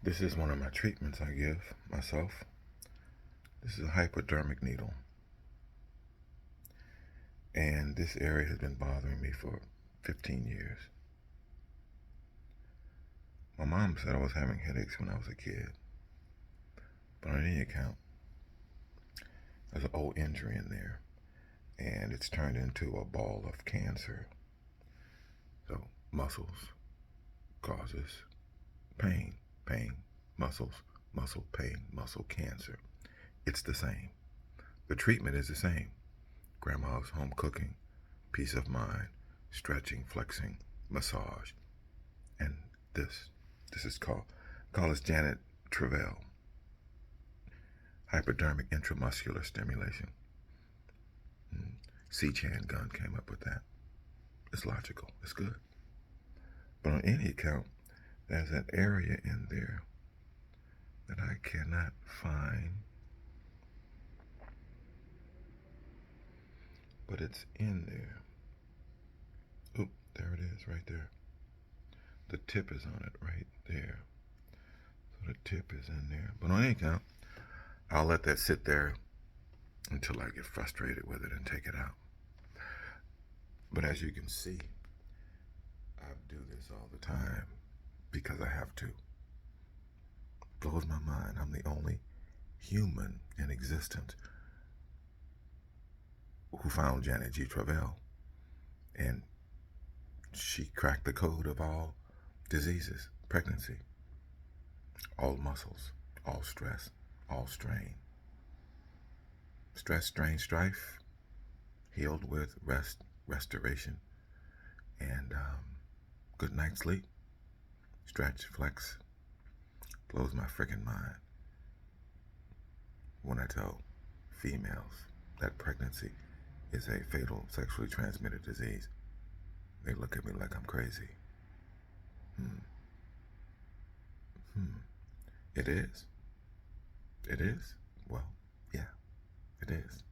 This is one of my treatments I give myself. This is a hypodermic needle. And this area has been bothering me for 15 years. My mom said I was having headaches when I was a kid. But on any account, there's an old injury in there. And it's turned into a ball of cancer. So muscles causes pain, muscle, pain, muscle cancer. It's the same. The treatment is the same. Grandma's home cooking, peace of mind, stretching, flexing, massage. And this is called Janet Travell. Hypodermic intramuscular stimulation. C-Chan gun came up with that. It's logical. It's good. But on any account, there's an area in there that I cannot find. But it's in there. Oop, there it is, right there. The tip is on it right there. So the tip is in there. But on any account, I'll let that sit there until I get frustrated with it and take it out. But as you can see, I do this all the time because I have to. Blows my mind. I'm the only human in existence who found Janet G. Travell. And she cracked the code of all diseases, pregnancy, all muscles, all stress, all strain. Stress, strain, strife, healed with rest, restoration, and good night's sleep. Stretch, flex, blows my freaking mind when I tell females that pregnancy is a fatal sexually transmitted disease. They look at me like I'm crazy. It is? It is? Well, yeah, it is.